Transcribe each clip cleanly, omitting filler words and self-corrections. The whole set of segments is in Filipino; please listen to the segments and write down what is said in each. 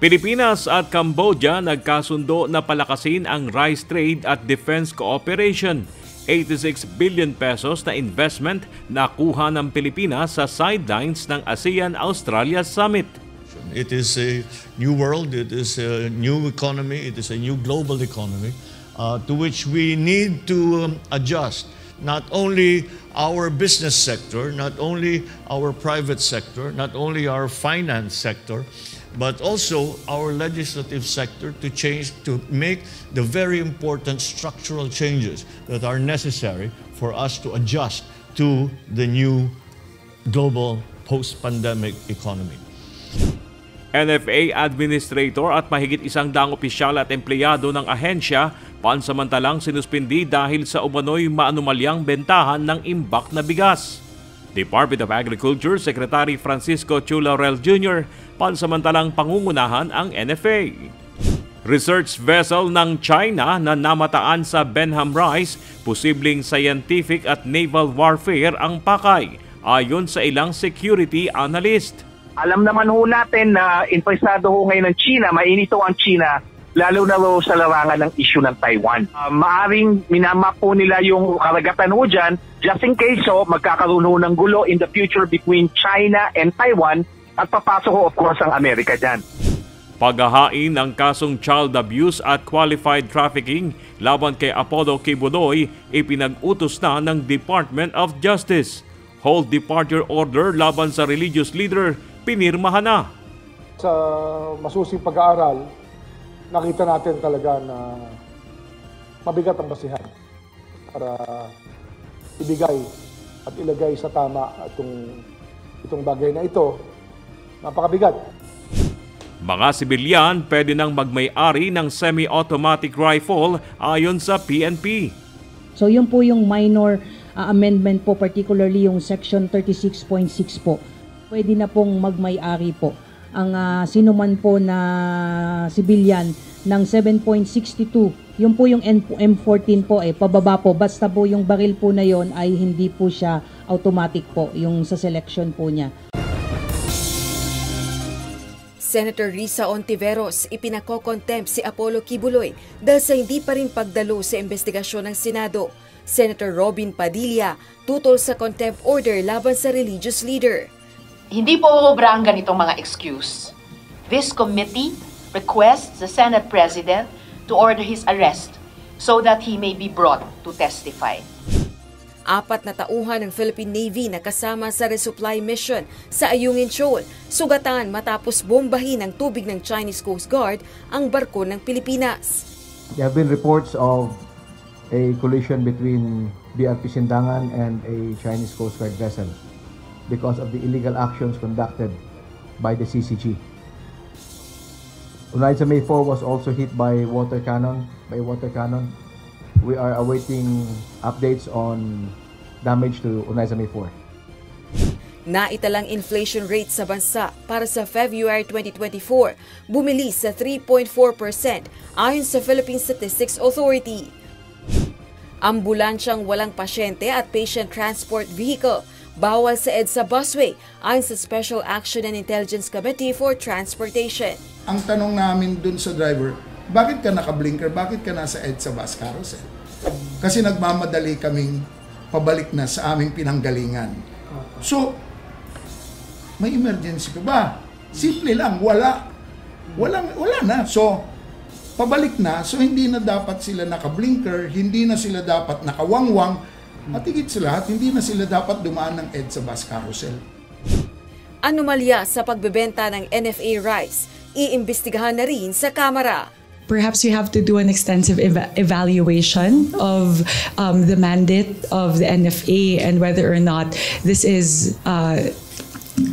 Pilipinas at Cambodia nagkasundo na palakasin ang rice trade at defense cooperation. 86 billion pesos na investment na kuha ng Pilipinas sa sidelines ng ASEAN-Australia Summit. It is a new world, it is a new economy, it is a new global economy to which we need to adjust. Not only our business sector, not only our private sector, not only our finance sector, but also our legislative sector to change, to make the very important structural changes that are necessary for us to adjust to the new global post-pandemic economy. NFA Administrator at mahigit 100 opisyal at empleyado ng ahensya pansamantalang sinuspindi dahil sa umano'y maanumalyang bentahan ng imbak na bigas. Department of Agriculture Secretary Francisco Chu Laurel Jr. pansamantalang pangungunahan ang NFA. Research vessel ng China na namataan sa Benham Rice, posibleng scientific at naval warfare ang pakay, ayon sa ilang security analyst. Alam naman ho natin na interesado ho ngayon ng China, mainito ang China, lalo na ho sa larangan ng issue ng Taiwan. Maaring minamap po nila yung karagatan ho dyan, just in case magkakaroon ho ng gulo in the future between China and Taiwan at papasok ho of course ang Amerika dyan. Paghahain ng kasong child abuse at qualified trafficking laban kay Apollo Kibuloy ipinag-utos na ng Department of Justice. Hold departure order laban sa religious leader pinirmahan na. Sa masusing pag-aaral, nakita natin talaga na mabigat ang basihan para ibigay at ilagay sa tama itong bagay na ito. Napakabigat. Mga sibilyan pwede nang magmay-ari ng semi-automatic rifle ayon sa PNP. So yun po yung minor amendment po, particularly yung section 36.6 po. Pwede na pong magmay-ari po ang sino man po na sibilyan ng 7.62. Yung po yung M14 po pababa po. Basta po yung baril po na yon ay hindi po siya automatic po yung sa selection po niya. Senator Risa Ontiveros ipinako-contempt si Apollo Kibuloy dahil sa hindi pa rin pagdalo sa investigasyon ng Senado. Senator Robin Padilla tutol sa contempt order laban sa religious leader. Hindi po obra ang ganitong mga excuse. This committee requests the Senate President to order his arrest so that he may be brought to testify. 4 na tauhan ng Philippine Navy na kasama sa resupply mission sa Ayungin Shoal, sugatan matapos bombahin ng tubig ng Chinese Coast Guard ang barko ng Pilipinas. There have been reports of a collision between BRP Sindangan and a Chinese Coast Guard vessel because of the illegal actions conducted by the CCG. Unaiza May 4 was also hit by water cannon. We are awaiting updates on damage to Unaiza May 4. Naitalang inflation rate sa bansa para sa February 2024 bumilis sa 3.4% ayon sa Philippine Statistics Authority. Ambulansyang walang pasyente at patient transport vehicle bawal sa EDSA busway ayon sa Special Action and Intelligence Committee for Transportation. Ang tanong namin dun sa driver, bakit ka naka-blinker? Bakit ka nasa EDSA bus carousel? Kasi nagmamadali kaming pabalik na sa aming pinanggalingan. So, may emergency ka ba? Simple lang, wala na. So, pabalik na. So, hindi na dapat sila naka-blinker, hindi na sila dapat nakawangwang, at higit sa lahat, hindi na sila dapat dumaan ng EDSA bus carousel. Anomalya sa pagbebenta ng NFA rice, iimbestigahan na rin sa Kamara. Perhaps we have to do an extensive evaluation of the mandate of the NFA and whether or not this is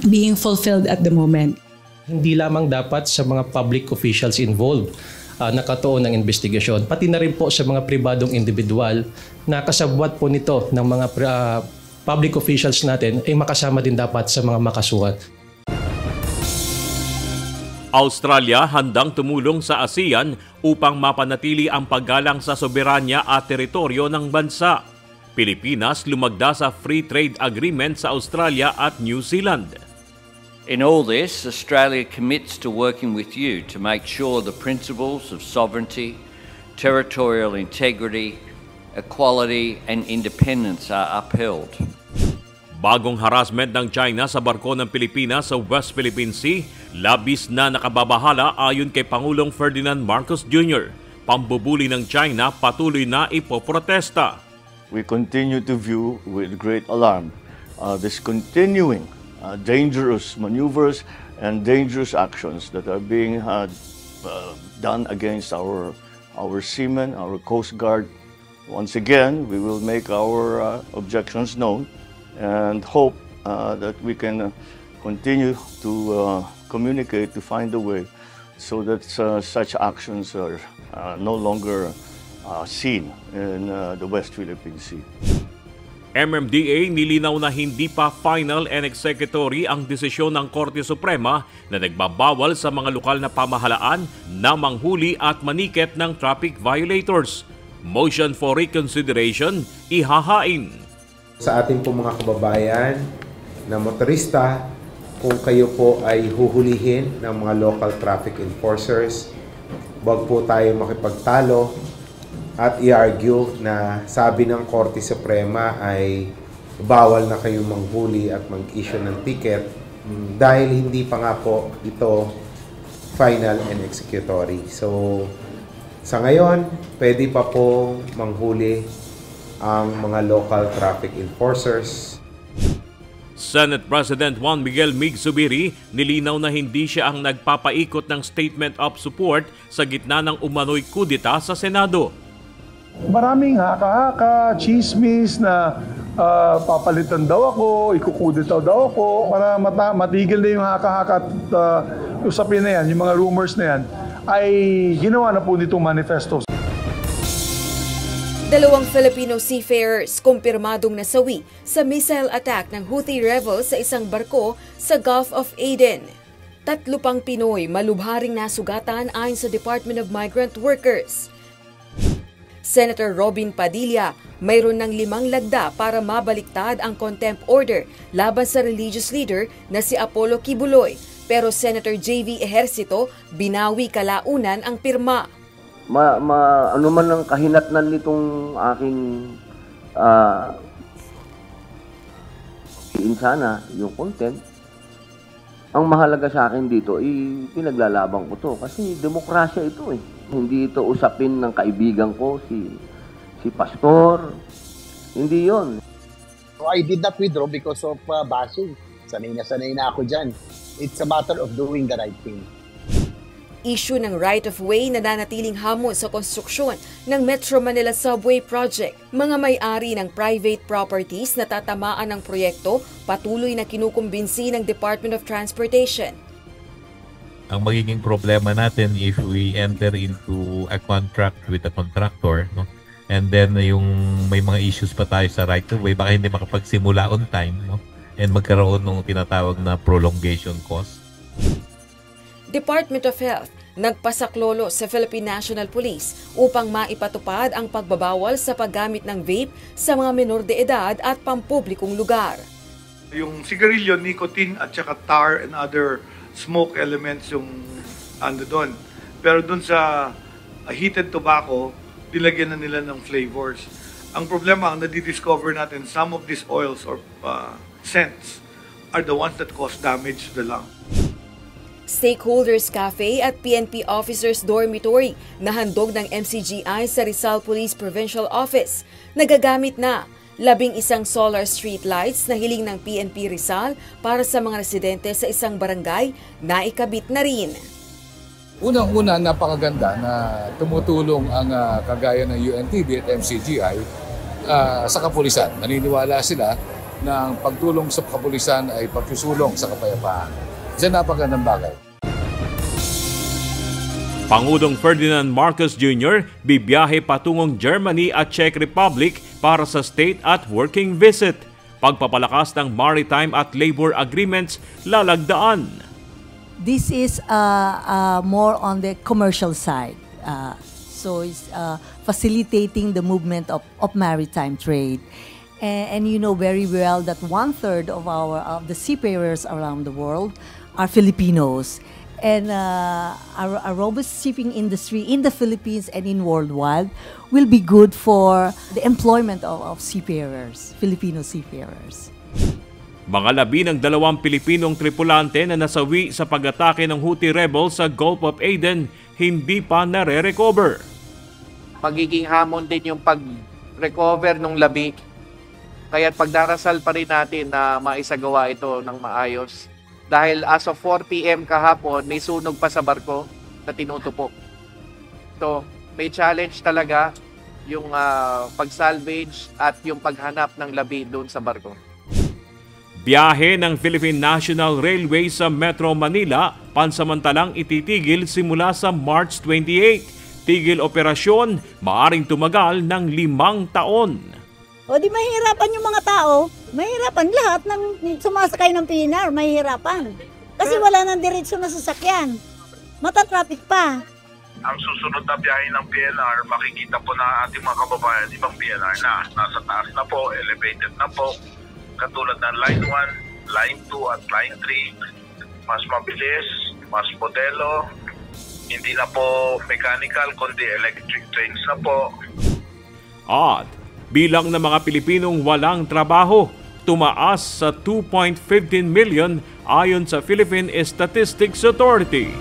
being fulfilled at the moment. Hindi lamang dapat sa mga public officials involved nakatuon ng investigasyon, pati na rin po sa mga pribadong individual na kasabwat po nito ng mga public officials natin ay makasama din dapat sa mga makasuhat. Australia handang tumulong sa ASEAN upang mapanatili ang paggalang sa soberanya at teritoryo ng bansa. Pilipinas lumagda sa free trade agreement sa Australia at New Zealand. In all this, Australia commits to working with you to make sure the principles of sovereignty, territorial integrity, equality and independence are upheld. Bagong harassment ng China sa barko ng Pilipinas sa West Philippine Sea, labis na nakababahala ayon kay Pangulong Ferdinand Marcos Jr. Pambubuli ng China patuloy na ipoprotesta. We continue to view with great alarm this continuing dangerous maneuvers and dangerous actions that are being done against our seamen, our Coast Guard. Once again, we will make our objections known and hope that we can continue to communicate to find a way so that such actions are no longer seen in the West Philippine Sea. MMDA nilinaw na hindi pa final and executory ang desisyon ng Korte Suprema na nagbabawal sa mga lokal na pamahalaan na manghuli at maniket ng traffic violators. Motion for reconsideration ihahain. Sa ating po mga kababayan na motorista, kung kayo po ay huhulihin ng mga local traffic enforcers, wag po tayo makipagtalo at i-argue na sabi ng Korte Suprema ay bawal na kayong manghuli at mag-issue ng ticket dahil hindi pa nga po ito final and executory. So, sa ngayon, pwede pa po manghuli ang mga local traffic enforcers. Senate President Juan Miguel Mig Zubiri nilinaw na hindi siya ang nagpapaikot ng statement of support sa gitna ng umano'y kudeta sa Senado. Maraming haka-haka, chismis na papalitan daw ako, ikukudeta daw ako para matigil na yung haka-haka at usapin na yan, yung mga rumors na yan, ay ginawa na po nitong manifesto. Dalawang Filipino seafarers kumpirmadong nasawi sa missile attack ng Houthi rebels sa isang barko sa Gulf of Aden. 3 pang Pinoy malubharing nasugatan ayon sa Department of Migrant Workers. Senator Robin Padilla, mayroon ng 5 lagda para mabaliktad ang contempt order laban sa religious leader na si Apollo Kibuloy. Pero Senator J.V. Ejercito, binawi kalaunan ang pirma. Ano man ang kahinatnan nitong aking sana yung content, ang mahalaga sa akin dito ay pinaglalaban ko to kasi demokrasya ito eh. Hindi ito usapin ng kaibigan ko si pastor. Hindi yon. So I did not withdraw because of bashing. Sanay na ako dyan. It's a matter of doing the right thing. Issue ng right-of-way na nanatiling hamon sa konstruksyon ng Metro Manila Subway Project. Mga may-ari ng private properties na tatamaan ng proyekto patuloy na kinukumbinsi ng Department of Transportation. Ang magiging problema natin if we enter into a contract with a contractor, no? And then yung may mga issues pa tayo sa right-of-way, baka hindi makapagsimula on time, no? And magkaroon ng tinatawag na prolongation cost. Department of Health nagpasaklolo sa Philippine National Police upang maipatupad ang pagbabawal sa paggamit ng vape sa mga menor de edad at pampublikong lugar. Yung sigarilyo, nicotine at saka tar and other smoke elements yung ando doon. Pero doon sa heated tobacco, dilagyan na nila ng flavors. Ang problema, ang nadidiscover natin, some of these oils or scents are the ones that cause damage to the lung. Stakeholders Cafe at PNP Officers Dormitory na handog ng MCGI sa Rizal Police Provincial Office. Nagagamit na 11 solar street lights na hiling ng PNP Rizal para sa mga residente sa isang barangay na ikabit na rin. Unang-una, napakaganda na tumutulong ang kagaya ng UNTV at MCGI sa kapulisan. Naniniwala sila na ang pagtulong sa kapulisan ay pagsusulong sa kapayapaan. Diyan napagandang bagay. Pangulong Ferdinand Marcos Jr. bibiyahe patungong Germany at Czech Republic para sa state at working visit. Pagpapalakas ng maritime at labor agreements lalagdaan. This is more on the commercial side. So it's facilitating the movement of maritime trade. And you know very well that 1/3 of the seafarers around the world are Filipinos. And a robust shipping industry in the Philippines and in worldwide will be good for the employment of seafarers, Filipino seafarers. Mga labi ng 2 Pilipinong tripulante na nasawi sa pag-atake ng Houthi rebels sa Gulf of Aden hindi pa nare-recover. Magiging hamon din yung pag-recover ng labi. Kaya't pagdarasal pa rin natin na maisagawa ito ng maayos. Dahil as of 4 p.m. kahapon, may sunog pa sa barko na tinutupok. So, may challenge talaga yung pag-salvage at yung paghanap ng labi doon sa barko. Biyahe ng Philippine National Railway sa Metro Manila pansamantalang ititigil simula sa March 28. Tigil operasyon maaring tumagal ng 5 taon. O di mahirapan yung mga tao, mahirapan lahat ng sumasakay ng PNR, mahirapan. Kasi wala nang diretsyo na sasakyan. Matatraffic pa. Ang susunod na biyahe ng PNR, makikita po na ating mga kababayan, ibang PNR na. Nasa taas na po, elevated na po. Katulad ng Line 1, Line 2 at Line 3. Mas mabilis, mas modelo. Hindi na po mechanical, kundi electric trains na po. At bilang ng mga Pilipinong walang trabaho, tumaas sa 2.15 million ayon sa Philippine Statistics Authority.